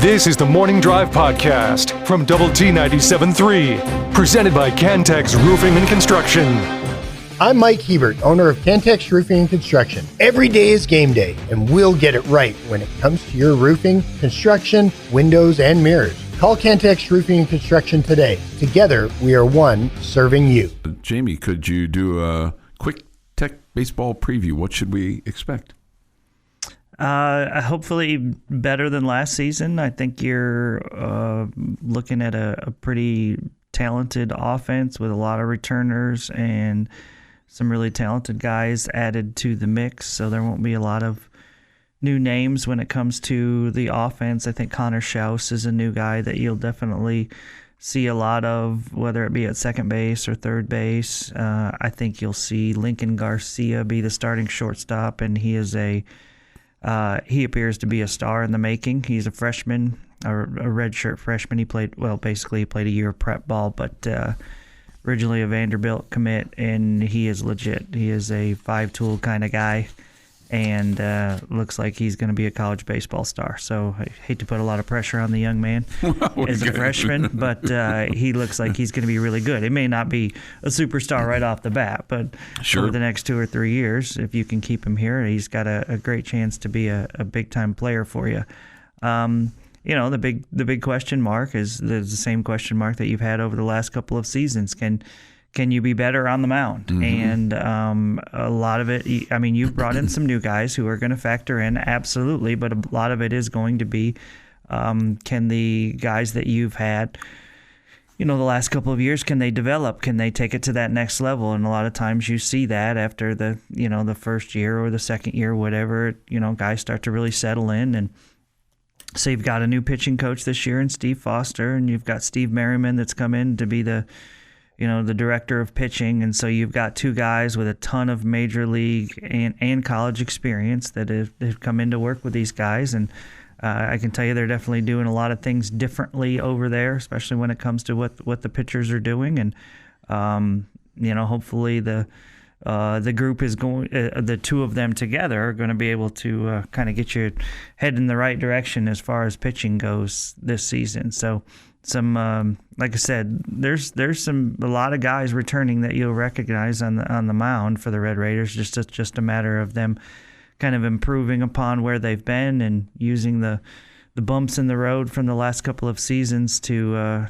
This is the Morning Drive Podcast from Double T 97.3, presented by Cantex Roofing and Construction. I'm Mike Hebert, owner of Cantex Roofing and Construction. Every day is game day, and we'll get it right when it comes to your roofing, construction, windows, and mirrors. Call Cantex Roofing and Construction today. Together, we are one serving you. Jamie, could you do a quick Tech baseball preview? What should we expect? Hopefully better than last season. I think you're looking at a pretty talented offense with a lot of returners and some really talented guys added to the mix, so there won't be a lot of new names when it comes to the offense. I think Connor Schaus is a new guy that you'll definitely see a lot of, whether it be at second base or third base. I think you'll see Lincoln Garcia be the starting shortstop, and he appears to be a star in the making. He's a freshman, a redshirt freshman. He played a year of prep ball, but originally a Vanderbilt commit, and he is legit. He is a five-tool kind of guy, and looks like he's going to be a college baseball star. So I hate to put a lot of pressure on the young man as a freshman, but he looks like he's going to be really good. It may not be a superstar right off the bat, but over the next 2 or 3 years, if you can keep him here, he's got a great chance to be a big-time player for you. The big question mark is the same question mark that you've had over the last couple of seasons. Can you be better on the mound? Mm-hmm. And a lot of it, you've brought in some new guys who are going to factor in, absolutely, but a lot of it is going to be, can the guys that you've had, the last couple of years, can they develop? Can they take it to that next level? And a lot of times you see that after the first year or the second year, whatever, guys start to really settle in. And so you've got a new pitching coach this year in Steve Foster, and you've got Steve Merriman that's come in to be the director of pitching. And so you've got two guys with a ton of major league and college experience that have come in to work with these guys. And I can tell you they're definitely doing a lot of things differently over there, especially when it comes to what the pitchers are doing. And, hopefully the group is going, the two of them together are going to be able to kind of get your head in the right direction as far as pitching goes this season. So some, like I said, there's a lot of guys returning that you'll recognize on the mound for the Red Raiders. Just a matter of them kind of improving upon where they've been and using the bumps in the road from the last couple of seasons to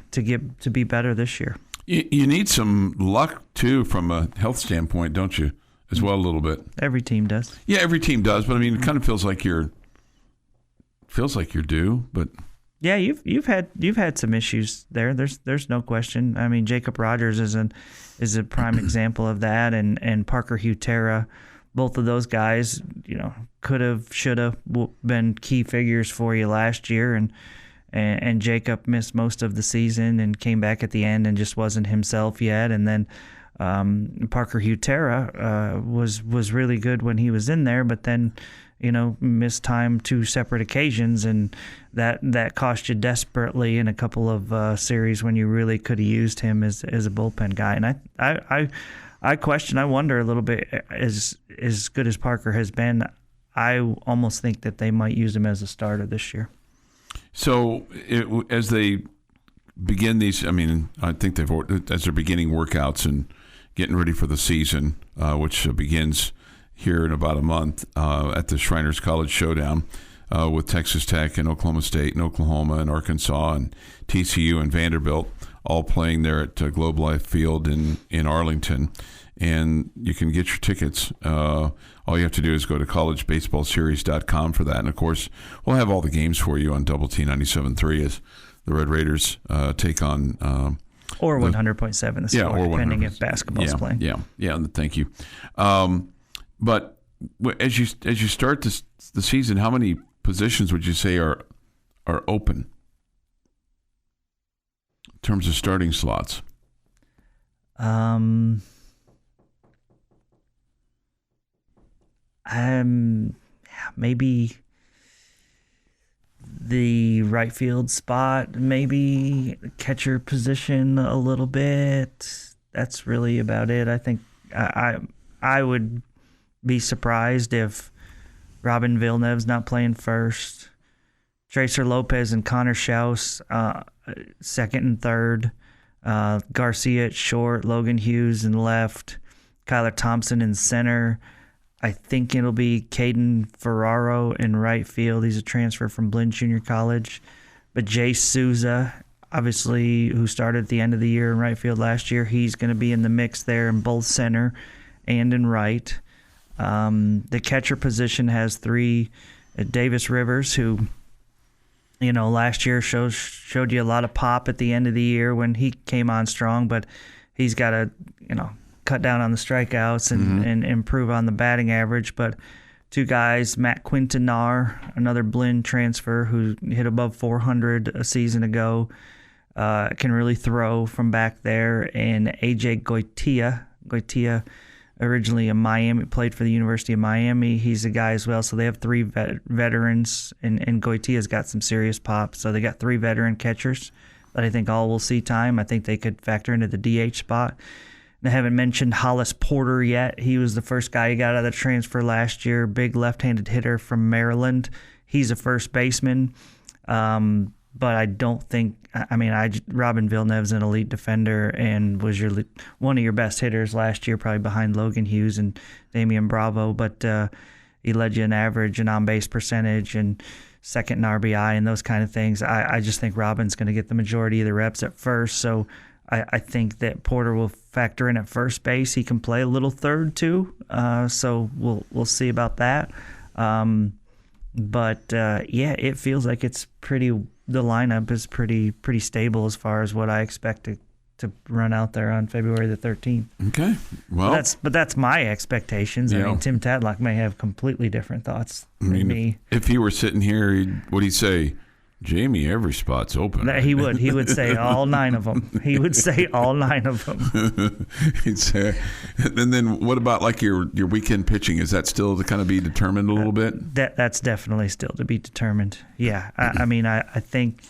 be better this year. You need some luck too from a health standpoint, don't you? As well, a little bit. Every team does. Yeah, every team does, but it kind of feels like you're due, but. Yeah, you've had some issues there. There's no question. I mean, Jacob Rogers is a prime example of that, and Parker Hutera, both of those guys, should have been key figures for you last year, and Jacob missed most of the season and came back at the end and just wasn't himself yet. And then Parker Hutera was really good when he was in there, but then missed time 2 separate occasions, and that cost you desperately in a couple of series when you really could have used him as a bullpen guy. And I wonder a little bit, as good as Parker has been, I almost think that they might use him as a starter this year. So as they begin these, I think as they're beginning workouts and getting ready for the season, which begins here in about a month at the Shriners College Showdown with Texas Tech and Oklahoma State and Oklahoma and Arkansas and TCU and Vanderbilt all playing there at Globe Life Field in Arlington. And you can get your tickets. All you have to do is go to collegebaseballseries.com for that. And, of course, we'll have all the games for you on Double T 97.3 as the Red Raiders take on or 100.7 the score, depending if basketball's playing. Yeah, thank you. But as you start the season, how many positions would you say are open in terms of starting slots? Maybe the right field spot, maybe catcher position a little bit. That's really about it. I think I would be surprised if Robin Villeneuve's not playing first. Tracer Lopez and Connor Schaus, second and third. Garcia at short, Logan Hughes in left, Kyler Thompson in center. I think it'll be Caden Ferraro in right field. He's a transfer from Blinn Junior College. But Jay Souza, obviously, who started at the end of the year in right field last year, he's going to be in the mix there in both center and in right. The catcher position has three. Davis Rivers, who, last year showed you a lot of pop at the end of the year when he came on strong, but he's got to, cut down on the strikeouts and improve on the batting average. But two guys, Matt Quintanar, another Blinn transfer who hit above 400 a season ago, can really throw from back there, and AJ Goitia, originally a Miami, played for the University of Miami. He's a guy as well. So they have three veterans, and Goitia's got some serious pop. So they got three veteran catchers that I think all will see time. I think they could factor into the DH spot. And I haven't mentioned Hollis Porter yet. He was the first guy who got out of the transfer last year, big left-handed hitter from Maryland. He's a first baseman. But I don't think Robin Villeneuve's an elite defender and was one of your best hitters last year, probably behind Logan Hughes and Damian Bravo. But he led you in average and on-base percentage and second in RBI and those kind of things. I just think Robin's going to get the majority of the reps at first. So I think that Porter will factor in at first base. He can play a little third too. So we'll see about that. But it feels like it's pretty. The lineup is pretty stable as far as what I expect to run out there on February the 13th. Okay, well, but that's my expectations. I mean, Tim Tadlock may have completely different thoughts than me. If he were sitting here, would he say, "Jamie, every spot's open"? He would. He would say all 9 of them. He would say all 9 of them. He'd say, and then what about like your weekend pitching? Is that still to kind of be determined a little bit? That's definitely still to be determined. Yeah, I think,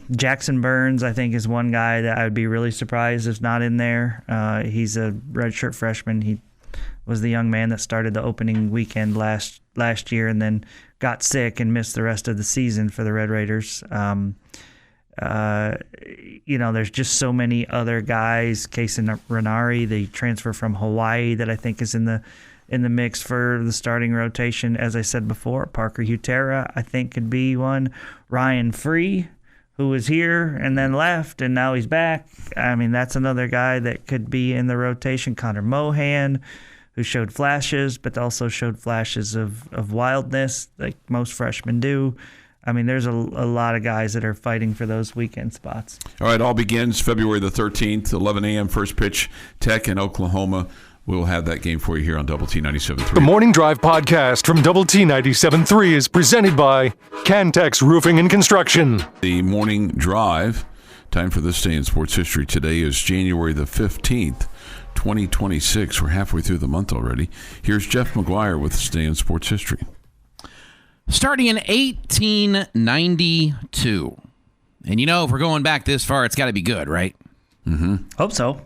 Jackson Burns, I think, is one guy that I would be really surprised is not in there. He's a redshirt freshman. He was the young man that started the opening weekend last year and then got sick and missed the rest of the season for the Red Raiders. There's just so many other guys. Kason Renari, the transfer from Hawaii, that I think is in the mix for the starting rotation. As I said before, Parker Hutera, I think, could be one. Ryan Free, who was here and then left, and now he's back. I mean, that's another guy that could be in the rotation. Connor Mohan, who showed flashes, but also showed flashes of wildness, like most freshmen do. I mean, there's a lot of guys that are fighting for those weekend spots. All right, all begins February the 13th, 11 a.m., first pitch, Tech in Oklahoma. We'll have that game for you here on Double T 97.3. The Morning Drive podcast from Double T 97.3 is presented by Cantex Roofing and Construction. The Morning Drive, time for this day in sports history. Today is January the 15th, 2026. We're halfway through the month already. Here's Jeff McGuire with this day in sports history. Starting in 1892. And if we're going back this far, it's got to be good, right? Mm-hmm. Hope so.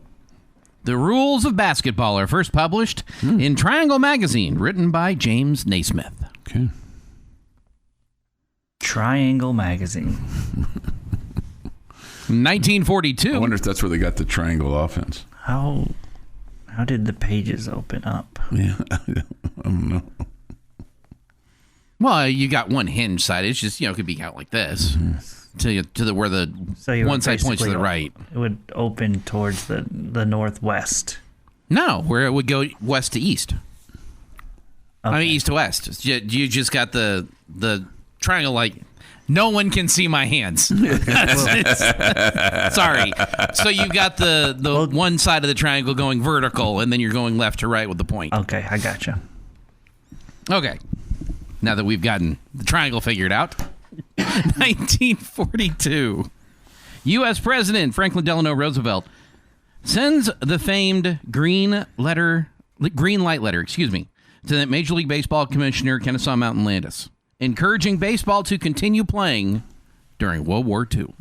The rules of basketball are first published in Triangle Magazine, written by James Naismith. Okay. Triangle Magazine. 1942. I wonder if that's where they got the triangle offense. How did the pages open up? Yeah, I don't know. Well, you got one hinge side. It's just, it could be out like this where the one side points to the right. It would open towards the northwest. No, where it would go west to east. Okay. I mean, east to west. You just got the triangle like, no one can see my hands. Sorry. So you got the one side of the triangle going vertical, and then you're going left to right with the point. Okay, I gotcha. Okay. Now that we've gotten the triangle figured out. 1942. U.S. President Franklin Delano Roosevelt sends the famed green light letter, to the Major League Baseball Commissioner Kennesaw Mountain Landis, encouraging baseball to continue playing during World War II.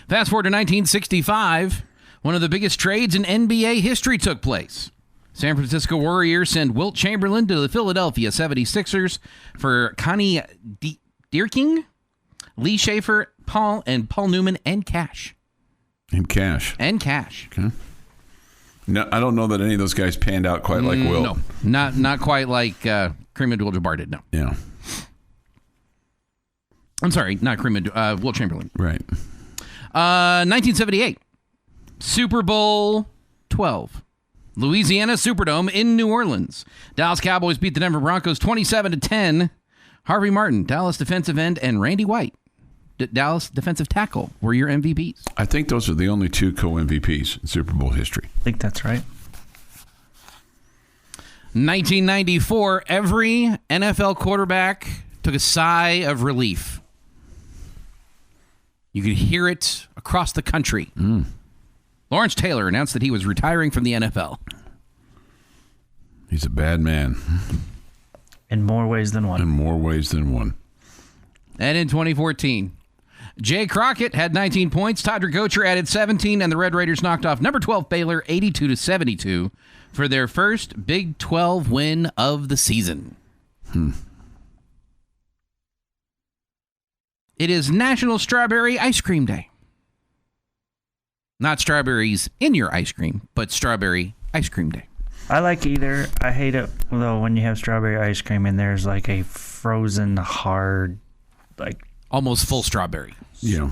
Fast forward to 1965, one of the biggest trades in NBA history took place. San Francisco Warriors send Wilt Chamberlain to the Philadelphia 76ers for Connie Dierking, Lee Schaefer, Paul Newman, and cash. In cash. Okay. No, I don't know that any of those guys panned out quite like Wilt. No, not quite like Kareem Abdul-Jabbar did. No. Yeah. I'm sorry, not Kareem. Wilt Chamberlain. Right. 1978, Super Bowl 12. Louisiana Superdome in New Orleans. Dallas Cowboys beat the Denver Broncos 27-10. Harvey Martin, Dallas defensive end, and Randy White, Dallas defensive tackle, were your MVPs. I think those are the only two co-MVPs in Super Bowl history. I think that's right. 1994, every NFL quarterback took a sigh of relief. You could hear it across the country. Lawrence Taylor announced that he was retiring from the NFL. He's a bad man. In more ways than one. In more ways than one. And in 2014, Jay Crockett had 19 points. Todd Rigocher added 17, and the Red Raiders knocked off number 12 Baylor 82-72 for their first Big 12 win of the season. It is National Strawberry Ice Cream Day. Not strawberries in your ice cream, but Strawberry Ice Cream Day. I like either. I hate it, though, when you have strawberry ice cream and there's like a frozen, hard, like almost full strawberry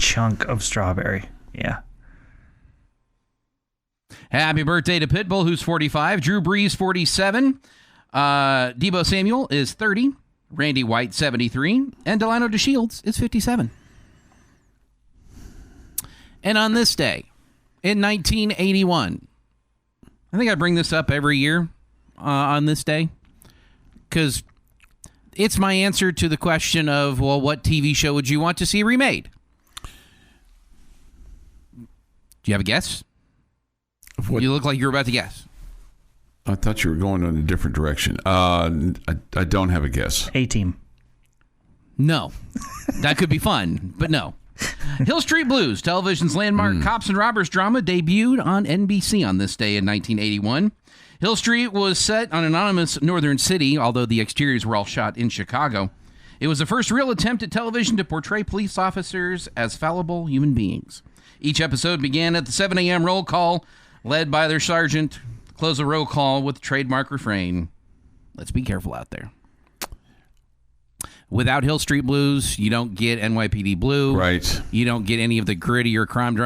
chunk of strawberry. Yeah. Happy birthday to Pitbull, who's 45. Drew Brees, 47. Deebo Samuel is 30. Randy White, 73. And Delano DeShields is 57. And on this day, in 1981, I think I bring this up every year on this day because it's my answer to the question of, well, what TV show would you want to see remade? Do you have a guess? You look like you're about to guess. I thought you were going in a different direction. I don't have a guess. A-Team. No. That could be fun, but no. Hill Street Blues, television's landmark cops and robbers drama, debuted on NBC on this day in 1981. Hill Street was set on an anonymous northern city, although the exteriors were all shot in Chicago. It was the first real attempt at television to portray police officers as fallible human beings. Each episode began at the 7 a.m. roll call, led by their sergeant. Close the roll call with the trademark refrain, "Let's be careful out there." Without Hill Street Blues, you don't get NYPD Blue. Right. You don't get any of the grittier crime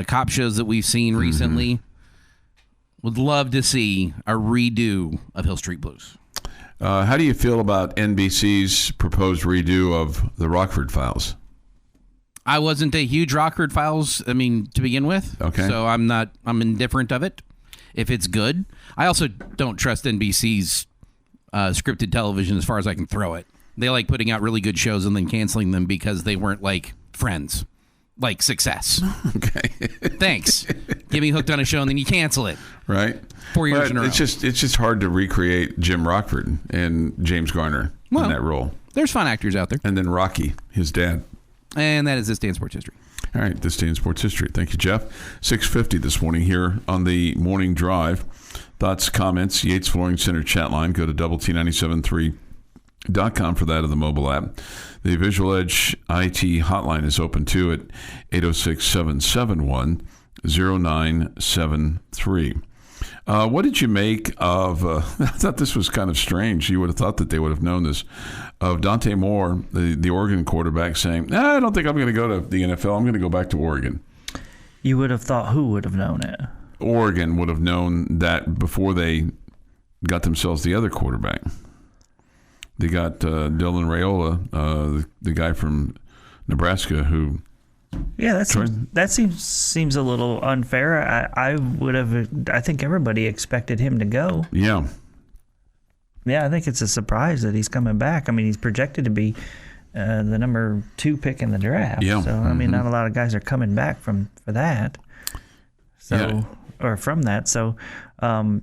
cop shows that we've seen recently. Would love to see a redo of Hill Street Blues. How do you feel about NBC's proposed redo of the Rockford Files? I wasn't a huge Rockford Files, to begin with. Okay. So I'm indifferent of it. If it's good. I also don't trust NBC's scripted television as far as I can throw it. They like putting out really good shows and then canceling them because they weren't like Friends, like Success. Okay. Thanks. Get me hooked on a show and then you cancel it. Right. 4 years in a row. It's just hard to recreate Jim Rockford and James Garner in that role. There's fun actors out there. And then Rocky, his dad. And that is This Day in Sports History. All right, This Day in Sports History. Thank you, Jeff. 6:50 this morning here on the Morning Drive. Thoughts, comments, Yates Flooring Center chat line. Go to double-T973.com for that of the mobile app. The Visual Edge IT hotline is open too at 806-771-0973. What did you make of, I thought this was kind of strange. You would have thought that they would have known this, of Dante Moore, the Oregon quarterback, saying, I don't think I'm going to go to the NFL. I'm going to go back to Oregon. You would have thought who would have known it? Oregon would have known that before they got themselves the other quarterback. They got Dylan Raiola, the guy from Nebraska, who... Yeah, that seems a little unfair. I would have. I think everybody expected him to go. Yeah. Yeah, I think it's a surprise that he's coming back. He's projected to be the number 2 pick in the draft. Yeah. So not a lot of guys are coming back for that. So or from that. So I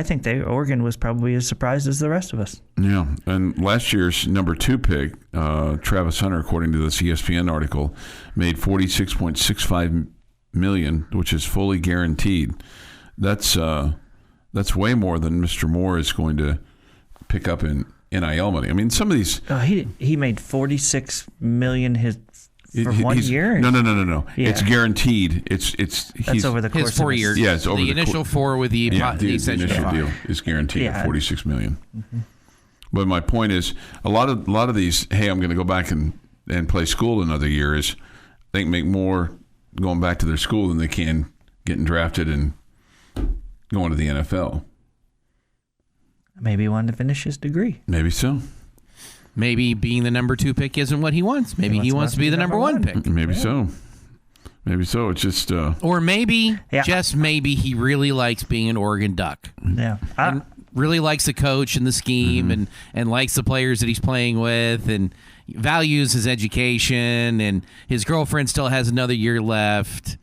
think Oregon was probably as surprised as the rest of us. Yeah, and last year's number 2 pick, Travis Hunter, according to this ESPN article, made $46.65 million, which is fully guaranteed. That's That's way more than Mr. Moore is going to pick up in NIL money. I mean, some of these... he made $46 million for 1 year? No. Yeah. It's guaranteed. That's over the course his 4 of years. Yeah, it's over the initial 4 with the initial deal is guaranteed at $46 million. Mm-hmm. But my point is, a lot of these, hey, I'm going to go back and play school another year, is they can make more going back to their school than they can getting drafted and going to the NFL. Maybe he wanted to finish his degree. Maybe so. Maybe being the number 2 pick isn't what he wants. Maybe he wants to be the number 1 pick. Maybe so. Maybe so. It's just... Or maybe, just maybe, he really likes being an Oregon Duck. Yeah. And really likes the coach and the scheme and likes the players that he's playing with and values his education, and his girlfriend still has another year left.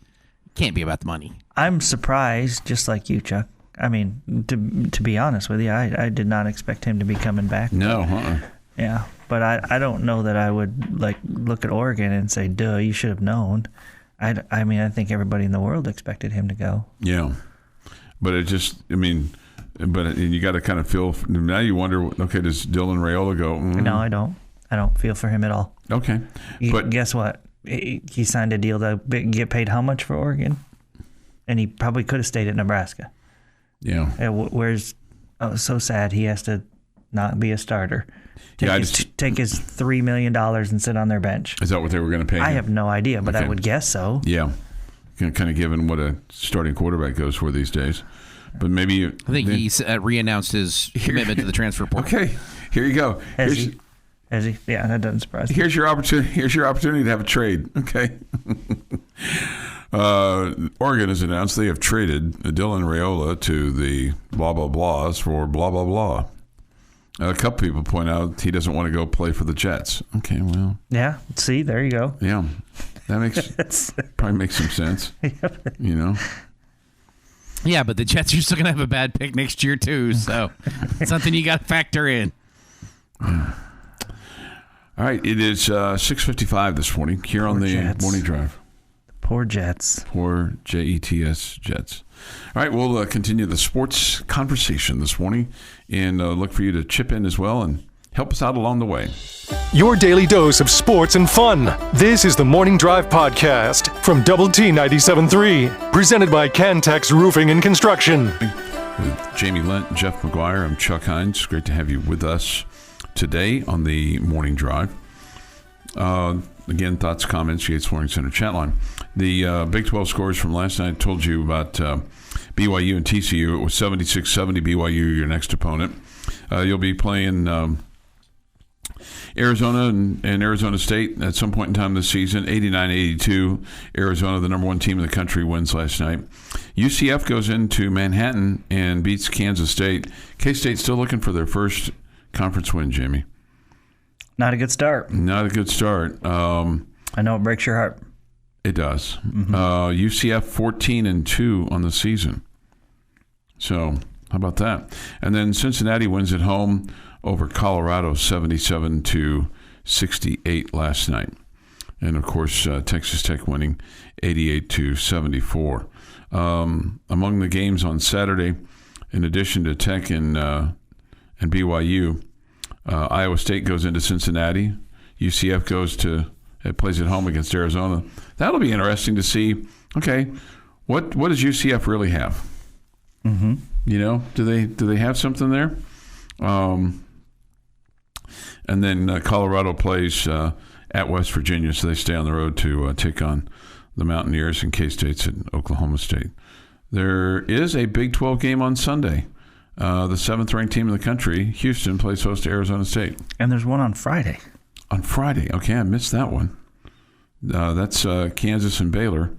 Can't be about the money. I'm surprised, just like you, Chuck. I mean, to be honest with you, I did not expect him to be coming back. No. Yeah, but I don't know that I would look at Oregon and say, duh, you should have known. I mean, I think everybody in the world expected him to go. Yeah. But it just, I mean, but you got to kind of feel, now you wonder, okay, does Dylan Raiola go? No, I don't. I don't feel for him at all. Okay. But guess what? He signed a deal to get paid how much for Oregon? And he probably could have stayed at Nebraska. Yeah. Where's so sad he has to not be a starter. Take his $3 million and sit on their bench. Is that what they were going to pay him? I have no idea, but I would guess so. Yeah. Kind of given what a starting quarterback goes for these days. But maybe... I think he re-announced his commitment to the transfer portal. Okay. Here you go. Has he? Yeah, that doesn't surprise me. Here's your opportunity to have a trade. Okay. Oregon has announced they have traded Dylan Raiola to the blah, blah, blahs for blah, blah, blah. A couple people point out he doesn't want to go play for the Jets. Okay, well. Yeah, see, there you go. Yeah. That probably makes some sense. You know? Yeah, but the Jets are still going to have a bad pick next year, too. So it's something you got to factor in. All right, it is 6:55 this morning here on the Jets. Morning Drive. Poor Jets. Poor Jets, Jets. All right, we'll continue the sports conversation this morning and look for you to chip in as well and help us out along the way. Your daily dose of sports and fun. This is the Morning Drive Podcast from Double T 97.3, presented by Cantex Roofing and Construction. With Jamie Lent and Jeff McGuire, I'm Chuck Heinz. Great to have you with us today on the Morning Drive. Again, thoughts, comments, Yates Flooring Center chat line. The Big 12 scores from last night, I told you about BYU and TCU. It was 76-70 BYU, your next opponent. You'll be playing Arizona and Arizona State at some point in time this season. 89-82. Arizona, the number 1 team in the country, wins last night. UCF goes into Manhattan and beats Kansas State. K-State still looking for their first conference win, Jamie. Not a good start. Not a good start. I know it breaks your heart. It does. UCF 14-2 on the season. So how about that? And then Cincinnati wins at home over Colorado 77-68 last night. And of course, Texas Tech winning 88-74. Among the games on Saturday, in addition to Tech and BYU, Iowa State goes into Cincinnati. UCF plays at home against Arizona. That'll be interesting to see. Okay, what does UCF really have? Mm-hmm. You know, do they have something there? And then Colorado plays at West Virginia, so they stay on the road to take on the Mountaineers, and K-State's at Oklahoma State. There is a Big 12 game on Sunday. The 7th-ranked team in the country, Houston, plays host to Arizona State. And there's one on Friday. On Friday. Okay, I missed that one. That's Kansas and Baylor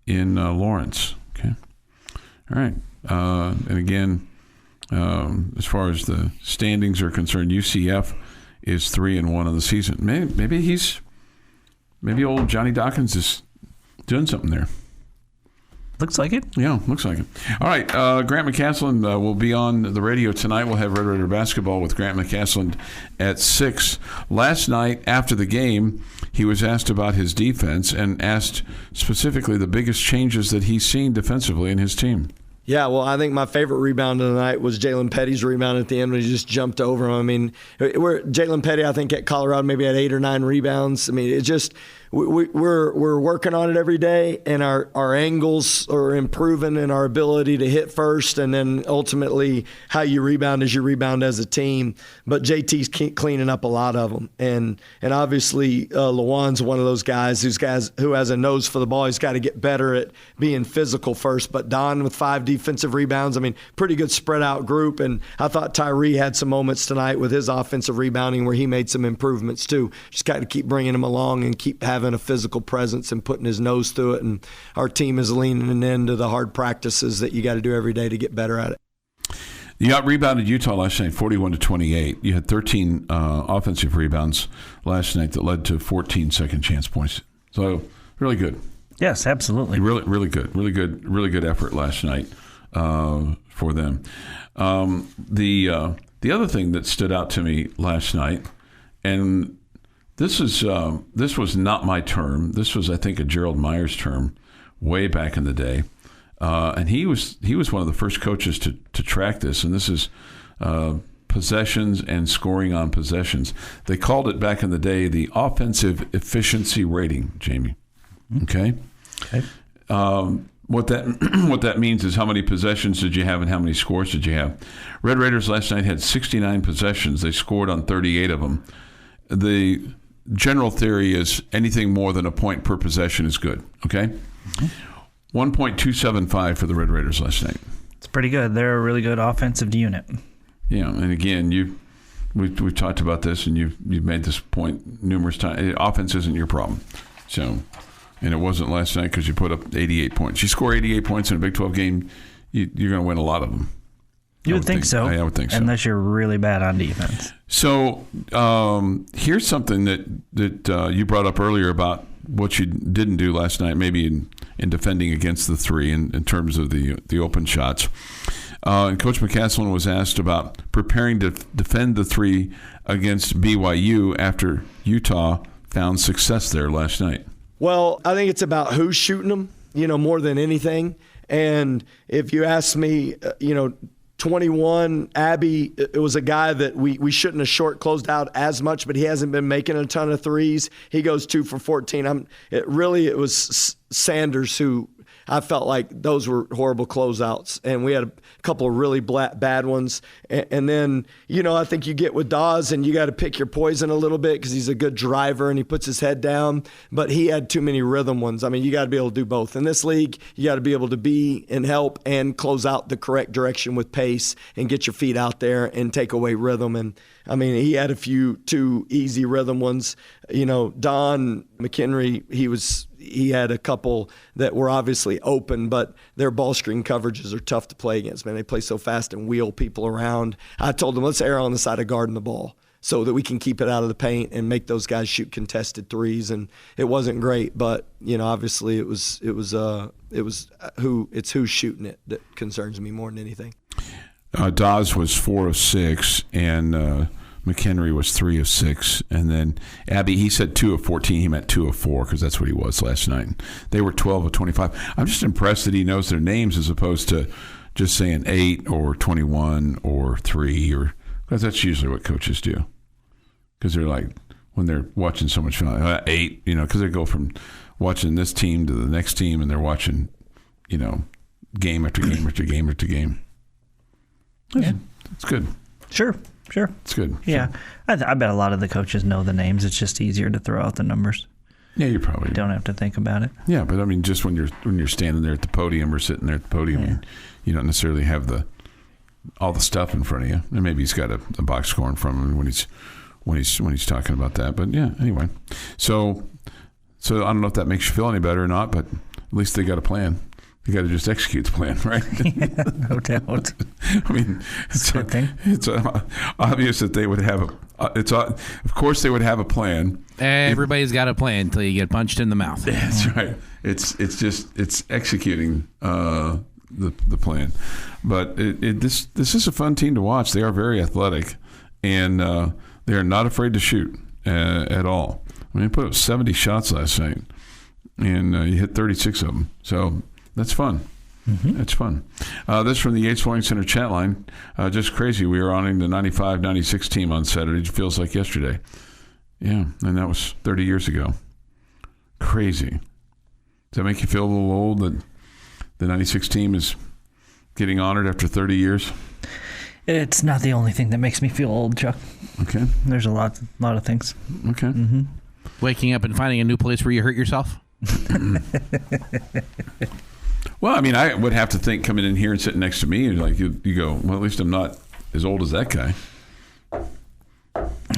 in Lawrence. Okay. All right. And again, as far as the standings are concerned, UCF is 3-1 on the season. Maybe old Johnny Dawkins is doing something there. Looks like it. Yeah, looks like it. All right, Grant McCasland will be on the radio tonight. We'll have Red Raider basketball with Grant McCasland at 6. Last night, after the game, he was asked about his defense and asked specifically the biggest changes that he's seen defensively in his team. Yeah, well, I think my favorite rebound of the night was Jalen Petty's rebound at the end when he just jumped over him. I mean, Jalen Petty, I think, at Colorado maybe had 8 or 9 rebounds. I mean, it just we're working on it every day, and our angles are improving and our ability to hit first, and then ultimately how you rebound as a team. But JT's cleaning up a lot of them, and obviously Lawan's one of those guys who has a nose for the ball. He's got to get better at being physical first. But Don with 5 defensive rebounds, I mean, pretty good spread out group. And I thought Tyree had some moments tonight with his offensive rebounding where he made some improvements too. Just got to keep bringing him along and keep having a physical presence and putting his nose through it. And our team is leaning into the hard practices that you got to do every day to get better at it. You out-rebounded Utah last night 41-28. You had 13 offensive rebounds last night that led to 14 second-chance points. So really good. Yes, absolutely. Really good effort last night for them. The other thing that stood out to me last night, and this was not my term. This was, I think, a Gerald Myers term way back in the day. And he was one of the first coaches to track this, and this is possessions and scoring on possessions. They called it back in the day the offensive efficiency rating, Jamie. Okay. What that means is how many possessions did you have and how many scores did you have. Red Raiders last night had 69 possessions. They scored on 38 of them. The general theory is anything more than a point per possession is good. Okay. 1.275 for the Red Raiders last night. It's pretty good. They're a really good offensive unit. Yeah, and again, we've talked about this, and you've made this point numerous times. Offense isn't your problem. So, and it wasn't last night because you put up 88 points. You score 88 points in a Big 12 game, you're going to win a lot of them. You would think so. I would think so. Unless you're really bad on defense. So here's something that you brought up earlier about what you didn't do last night, maybe in defending against the three in terms of the open shots. And Coach McCaslin was asked about preparing to defend the three against BYU after Utah found success there last night. Well, I think it's about who's shooting them, more than anything. And if you ask me, 21, Abby, it was a guy that we shouldn't have closed out as much, but he hasn't been making a ton of threes. He goes 2 for 14. It was Sanders who I felt like those were horrible closeouts, and we had a couple of really bad ones. And then, I think you get with Dawes, and you got to pick your poison a little bit because he's a good driver and he puts his head down, but he had too many rhythm ones. I mean, you got to be able to do both. In this league, you got to be able to be and help and close out the correct direction with pace and get your feet out there and take away rhythm. And I mean, he had two easy rhythm ones. Don McHenry, he had a couple that were obviously open, but their ball screen coverages are tough to play against, man. They play so fast and wheel people around. I told them, let's err on the side of guarding the ball so that we can keep it out of the paint and make those guys shoot contested threes. And it wasn't great, but obviously it's who's shooting it that concerns me more than anything. Dawes was 4 of 6, and McHenry was 3 of 6, and then Abby, he said 2 of 14. He meant 2 of 4 because that's what he was last night. They were 12 of 25. I'm just impressed that he knows their names as opposed to just saying 8 or 21 or 3, because that's usually what coaches do. Because they're like, when they're watching so much film, 8, because they go from watching this team to the next team, and they're watching, game after game after game after game. Yeah. It's good. Sure. It's good. Yeah. I bet a lot of the coaches know the names. It's just easier to throw out the numbers. Yeah, you probably don't have to think about it. Yeah, but I mean, just when you're standing there at the podium or sitting there at the podium, and you don't necessarily have all the stuff in front of you. And maybe he's got a box score in front of him when he's talking about that. But yeah, anyway. So I don't know if that makes you feel any better or not, but at least they got a plan. You got to just execute the plan, right? Yeah, no doubt. I mean, it's obvious that they would have of course they would have a plan. Everybody's got a plan until you get punched in the mouth. That's right. It's executing the plan. But this is a fun team to watch. They are very athletic, and they are not afraid to shoot at all. I mean, they put up 70 shots last night, and you hit 36 of them. So that's fun. That's fun. This from the Yates Flooring Center chat line. Just crazy. We were honoring the 95-96 team on Saturday. It feels like yesterday. Yeah, and that was 30 years ago. Crazy. Does that make you feel a little old that the 96 team is getting honored after 30 years? It's not the only thing that makes me feel old, Chuck. Okay. There's a lot of things. Okay. Mm-hmm. Waking up and finding a new place where you hurt yourself? Well, I mean, I would have to think coming in here and sitting next to me, and like you go, well, at least I'm not as old as that guy.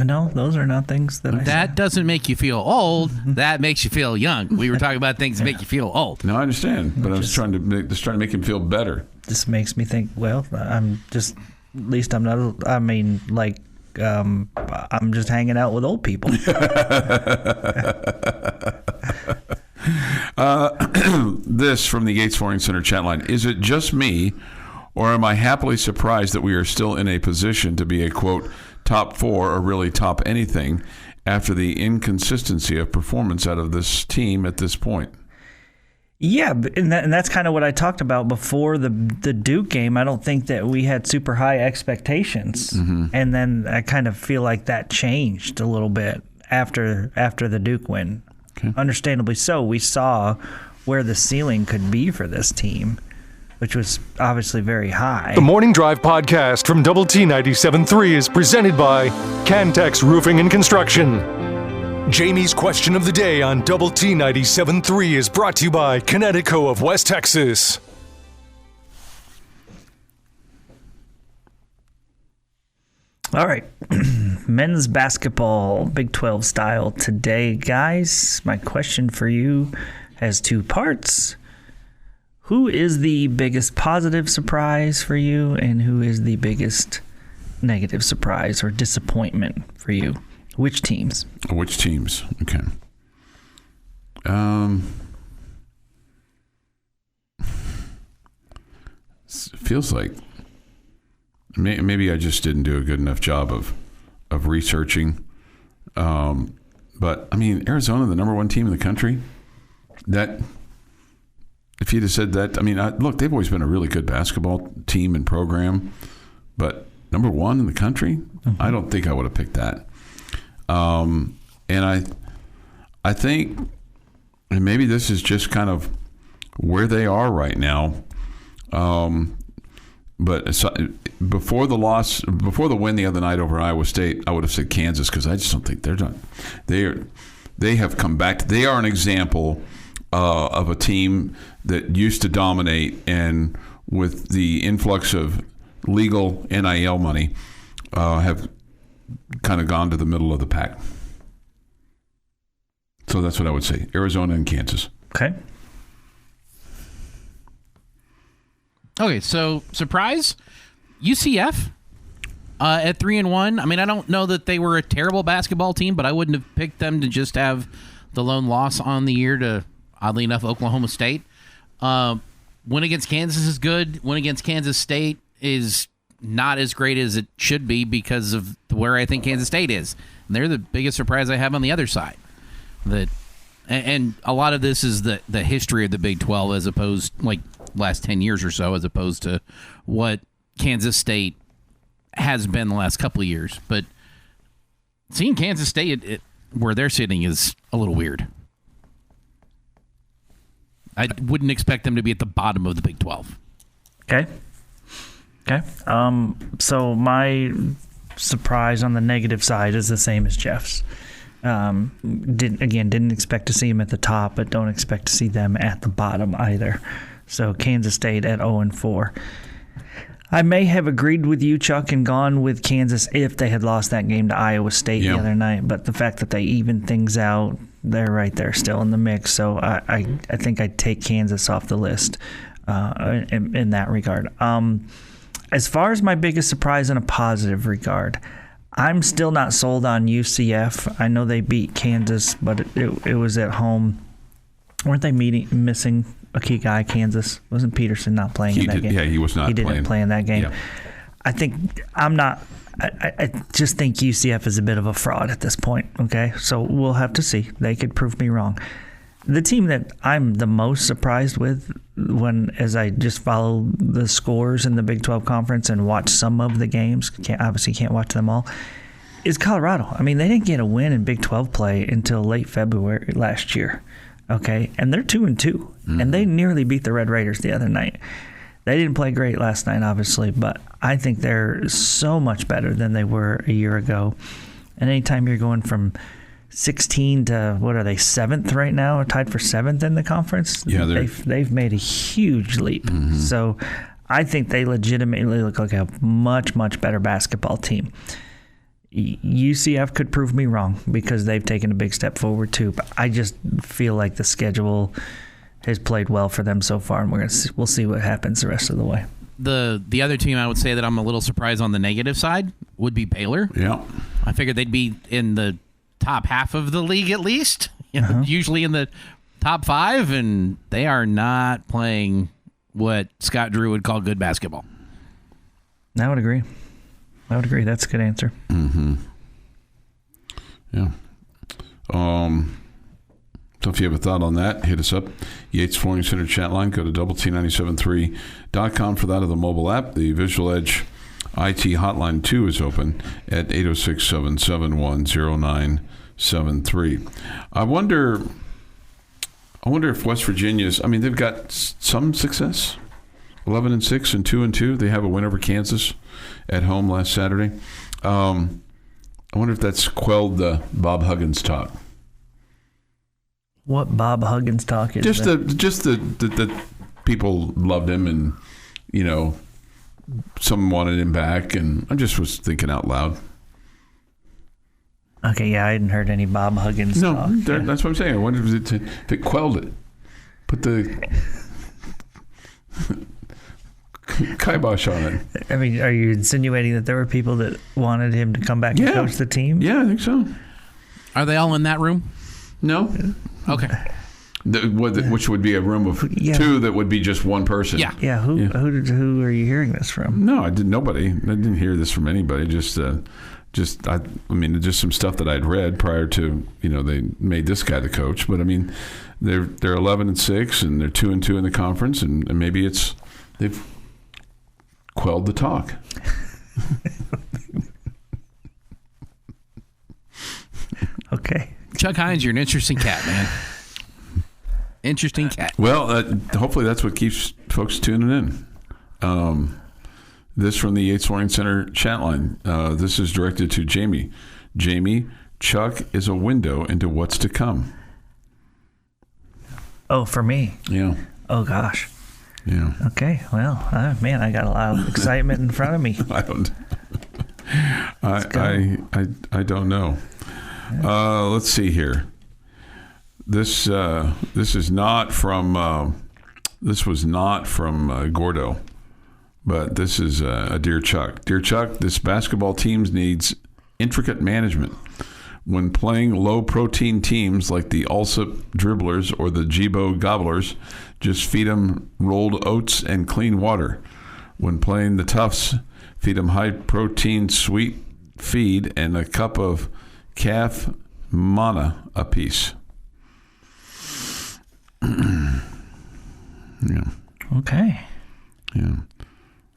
No, those are not things that That doesn't make you feel old. That makes you feel young. We were talking about things that make you feel old. No, I understand, but I was trying to make him feel better. Just makes me think, well, I'm just, at least I'm not, I mean, like, I'm just hanging out with old people. This from the Yates Flooring Center chat line. Is it just me, or am I happily surprised that we are still in a position to be a, quote, top 4 or really top anything after the inconsistency of performance out of this team at this point? Yeah, and that's kind of what I talked about before the Duke game. I don't think that we had super high expectations. Mm-hmm. And then I kind of feel like that changed a little bit after the Duke win. Okay. Understandably so. We saw where the ceiling could be for this team, which was obviously very high. The Morning Drive podcast from Double T 97.3 is presented by Cantex Roofing and Construction. Jamie's question of the day on Double T 97.3 is brought to you by Connecticut of West Texas. All right. Men's basketball, Big 12 style today. Guys, my question for you has 2 parts. Who is the biggest positive surprise for you, and who is the biggest negative surprise or disappointment for you? Which teams? Which teams? Okay. Feels like maybe I just didn't do a good enough job of researching. But I mean, Arizona, the number 1 team in the country. That if you'd have said that, I mean, look, they've always been a really good basketball team and program, but number 1 in the country, mm-hmm. I don't think I would have picked that. And I think, and maybe this is just kind of where they are right now. But before the win the other night over Iowa State, I would have said Kansas, because I just don't think they're done. They have come back. They are an example of a team that used to dominate, and with the influx of legal NIL money, have kind of gone to the middle of the pack. So that's what I would say. Arizona and Kansas. Okay. Okay, so surprise, UCF at 3-1. I mean, I don't know that they were a terrible basketball team, but I wouldn't have picked them to just have the lone loss on the year to, oddly enough, Oklahoma State. Win against Kansas is good. Win against Kansas State is not as great as it should be because of where I think Kansas State is. And they're the biggest surprise I have on the other side. And a lot of this is the history of the Big 12 as opposed, like, last 10 years or so, as opposed to what Kansas State has been the last couple of years. But seeing Kansas State where they're sitting is a little weird. I wouldn't expect them to be at the bottom of the Big 12. Okay. So my surprise on the negative side is the same as Jeff's. Didn't expect to see them at the top, but don't expect to see them at the bottom either. So Kansas State at 0-4. I may have agreed with you, Chuck, and gone with Kansas if they had lost that game to Iowa State the other night. But the fact that they even things out, they're right there still in the mix. So I think I'd take Kansas off the list in that regard. As far as my biggest surprise in a positive regard, I'm still not sold on UCF. I know they beat Kansas, but it was at home. Weren't they missing a key guy, Kansas? Wasn't Peterson not playing in that game? Yeah, he was not playing. He didn't play in that game. Yeah. I just think UCF is a bit of a fraud at this point, okay? So we'll have to see. They could prove me wrong. The team that I'm the most surprised with as I just follow the scores in the Big 12 Conference and watch some of the games, obviously can't watch them all, is Colorado. I mean, they didn't get a win in Big 12 play until late February last year, okay? And they're 2-2, and they nearly beat the Red Raiders the other night. They didn't play great last night, obviously, but I think they're so much better than they were a year ago. And anytime you're going from 16 to, what are they, 7th right now, tied for 7th in the conference? Yeah, they've made a huge leap. So I think they legitimately look like a much, much better basketball team. UCF could prove me wrong because they've taken a big step forward too, but I just feel like the schedule has played well for them so far, and we'll see what happens the rest of the way. The other team I would say that I'm a little surprised on the negative side would be Baylor. Yeah. I figured they'd be in the top half of the league at least, usually in the top 5, and they are not playing what Scott Drew would call good basketball. I would agree. That's a good answer. Mm-hmm. Yeah. So if you have a thought on that, hit us up. Yates Flooring Center chat line. Go to doublet973.com for that, of the mobile app. The Visual Edge IT hotline 2 is open at 806-771-0973. I wonder if West Virginia's, they've got some success. 11-6 and 2-2. They have a win over Kansas at home last Saturday. I wonder if that's quelled the Bob Huggins talk. What Bob Huggins talk is just the people loved him, and some wanted him back, and I just was thinking out loud. Okay, yeah, I hadn't heard any Bob Huggins talk. No, that's what I'm saying. I wonder if it quelled it. Put the kibosh on it. Are you insinuating that there were people that wanted him to come back and coach the team? Yeah, I think so. Are they all in that room? No. Okay. Which would be a room of 2 that would be just one person. Yeah. Yeah. Who are you hearing this from? No, I didn't. Nobody. I didn't hear this from anybody. Just some stuff that I'd read prior to they made this guy the coach. But they're 11-6 and they're 2-2 in the conference, and maybe they've quelled the talk. Okay. Chuck Heinz, you're an interesting cat, man. Interesting cat. Well, hopefully that's what keeps folks tuning in. This from the Yates Flooring Center chat line. This is directed to Jamie. Jamie, Chuck is a window into what's to come. Oh, for me? Yeah. Oh, gosh. Yeah. Okay. Well, man, I got a lot of excitement in front of me. I don't know. Let's see here. This is not from. This was not from Gordo, but this is a Dear Chuck. Dear Chuck, this basketball team needs intricate management. When playing low-protein teams like the Alsip Dribblers or the Jibo Gobblers, just feed them rolled oats and clean water. When playing the Toughs, feed them high-protein sweet feed and a cup of calf mana apiece. Yeah. Okay. Yeah.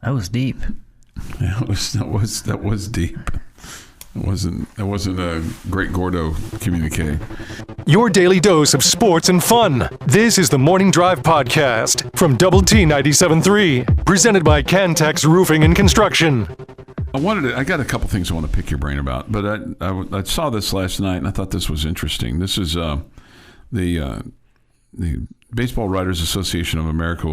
That was deep. Yeah, that was deep. It wasn't a great Gordo communique. Your daily dose of sports and fun. This is the Morning Drive Podcast from Double T 97.3, presented by Cantex Roofing and Construction. I got a couple things I want to pick your brain about, but I saw this last night and I thought this was interesting. This is the Baseball Writers Association of America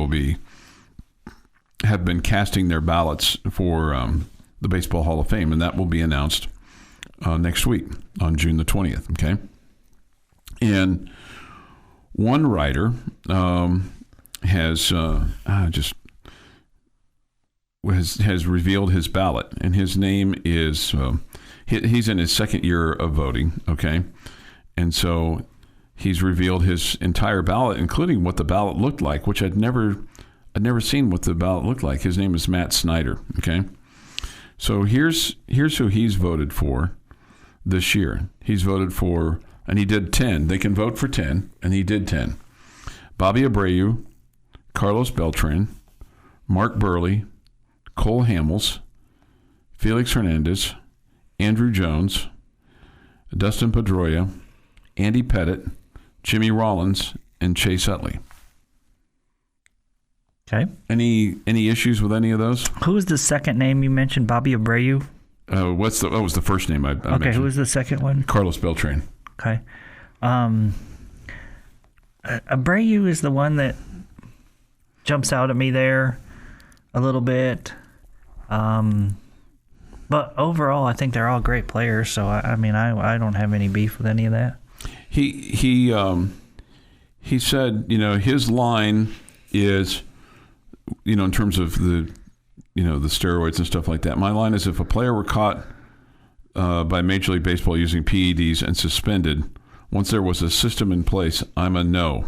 have been casting their ballots for the Baseball Hall of Fame, and that will be announced next week on June the 20th. Okay, and one writer has revealed his ballot, and his name is he's in his second year of voting. Okay, and so he's revealed his entire ballot, including what the ballot looked like, which I'd never seen what the ballot looked like. His name is Matt Snyder. Okay, so here's who he's voted for this year. He's voted for and he did 10. They can vote for 10, and he did 10. Bobby Abreu, Carlos Beltran, Mark Burley, Cole Hamels, Felix Hernandez, Andrew Jones, Dustin Pedroia, Andy Pettitte, Jimmy Rollins, and Chase Utley. Okay. Any issues with any of those? Who was the second name you mentioned? Bobby Abreu? What was the first name I mentioned? Okay, who was the second one? Carlos Beltran. Okay. Abreu is the one that jumps out at me there a little bit. But overall, I think they're all great players. So I mean, I don't have any beef with any of that. He said, his line is, in terms of the steroids and stuff like that. My line is, if a player were caught by Major League Baseball using PEDs and suspended, once there was a system in place, I'm a no.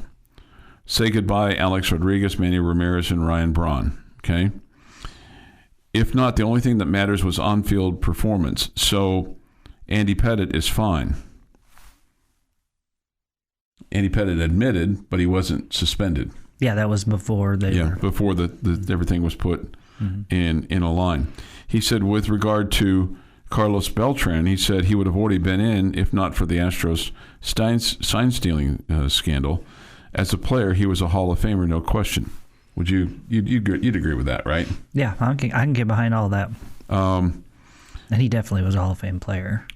Say goodbye, Alex Rodriguez, Manny Ramirez, and Ryan Braun. Okay. If not, the only thing that matters was on-field performance. So Andy Pettitte is fine. Andy Pettitte admitted, but he wasn't suspended. Yeah, that was before before everything was put in a line. He said, with regard to Carlos Beltran, he said he would have already been in if not for the Astros sign stealing scandal. As a player, he was a Hall of Famer, no question. You'd agree with that, right? Yeah, I can get behind all that. And he definitely was a Hall of Fame player.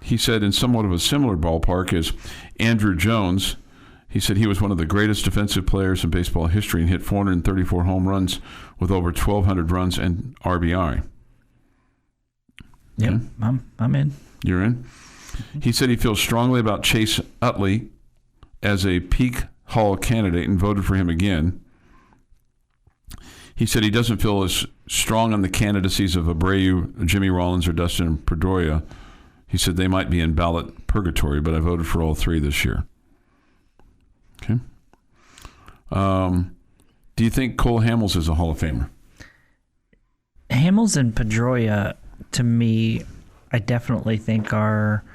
He said in somewhat of a similar ballpark as Andrew Jones. He said he was one of the greatest defensive players in baseball history and hit 434 home runs with over 1,200 runs and RBI. Yep, okay. I'm in. You're in? He said he feels strongly about Chase Utley as a peak Hall candidate and voted for him again. He said he doesn't feel as strong on the candidacies of Abreu, Jimmy Rollins, or Dustin Pedroia. He said they might be in ballot purgatory, but I voted for all three this year. Okay. Do you think Cole Hamels is a Hall of Famer? Hamels and Pedroia, to me, I definitely think are,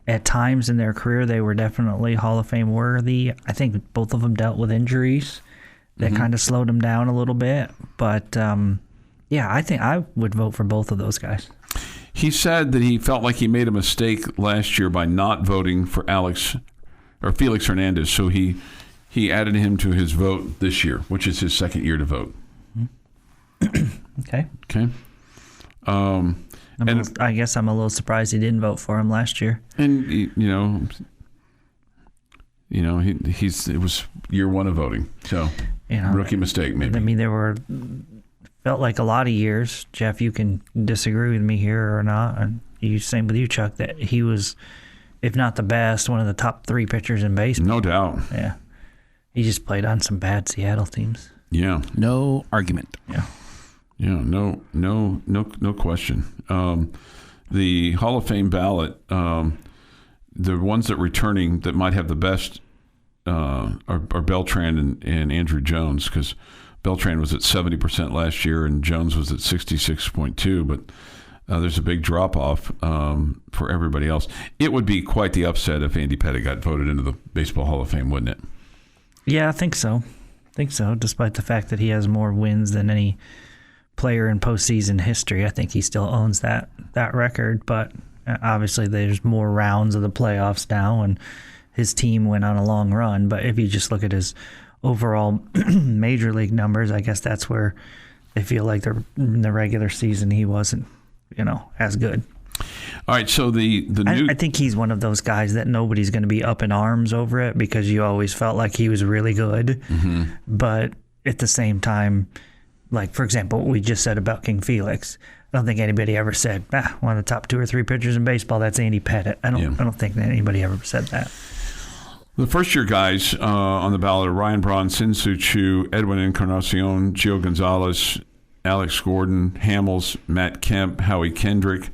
at times in their career, they were definitely Hall of Fame worthy. I think both of them dealt with injuries that kind of slowed them down a little bit. But, I think I would vote for both of those guys. He said that he felt like he made a mistake last year by not voting for Felix Hernandez, so he added him to his vote this year, which is his second year to vote. Okay. Okay. I guess I'm a little surprised he didn't vote for him last year. And it was year one of voting, so rookie mistake maybe. I mean, felt like a lot of years. Jeff, you can disagree with me here or not, and same with you, Chuck, that he was, if not the best, one of the top three pitchers in baseball. No doubt. Yeah. He just played on some bad Seattle teams. Yeah. No argument. Yeah. Yeah, no question. The Hall of Fame ballot, the ones that returning that might have the best are Beltran and Andrew Jones, because Beltran was at 70% last year and Jones was at 66.2%, but there's a big drop-off for everybody else. It would be quite the upset if Andy Pettitte got voted into the Baseball Hall of Fame, wouldn't it? Yeah, I think so. Despite the fact that he has more wins than any player in postseason history, I think he still owns that record. But obviously there's more rounds of the playoffs now, and his team went on a long run. But if you just look at his overall major league numbers, I guess that's where they feel like in the regular season he wasn't, as good. All right, so I think he's one of those guys that nobody's going to be up in arms over it, because you always felt like he was really good. Mm-hmm. But at the same time, like, for example, what we just said about King Felix, I don't think anybody ever said, one of the top two or three pitchers in baseball, that's Andy Pettitte. I don't think that anybody ever said that. The first-year guys on the ballot are Ryan Braun, Sin-Soo Choo, Edwin Encarnacion, Gio Gonzalez, Alex Gordon, Hamels, Matt Kemp, Howie Kendrick,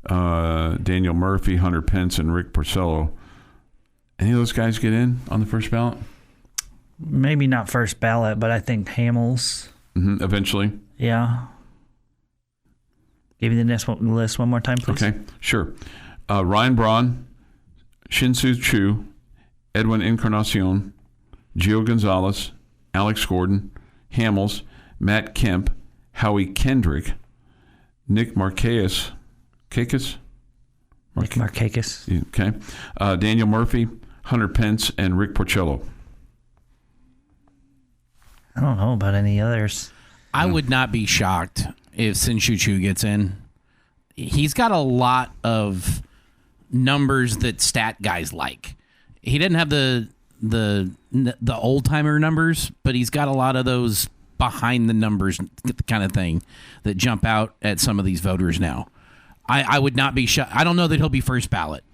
Daniel Murphy, Hunter Pence, and Rick Porcello. Any of those guys get in on the first ballot? Maybe not first ballot, but I think Hamels. Mm-hmm, eventually. Yeah. Give me the list one more time, please. Okay, sure. Ryan Braun, Shin-Soo Choo, Edwin Encarnacion, Gio Gonzalez, Alex Gordon, Hamels, Matt Kemp, Howie Kendrick, Nick Markakis. Markakis. Okay. Daniel Murphy, Hunter Pence, and Rick Porcello. I don't know about any others. I would not be shocked if Shin-Soo Choo gets in. He's got a lot of numbers that stat guys like. He didn't have the old timer numbers, but he's got a lot of those behind the numbers kind of thing that jump out at some of these voters now. I would not be shocked. I don't know that he'll be first ballot,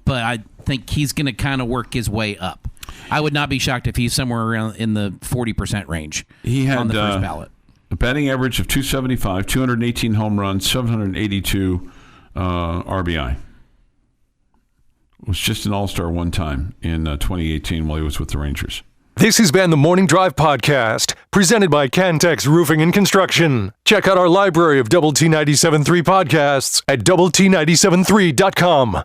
but I think he's going to kind of work his way up. I would not be shocked if he's somewhere around in the 40% range. He had on the first ballot. A batting average of 275, 218 home runs, 782 RBI. Was just an all-star one time in 2018 while he was with the Rangers. This has been the Morning Drive Podcast, presented by Cantex Roofing and Construction. Check out our library of Double T 97.3 podcasts at doublet97.3.com.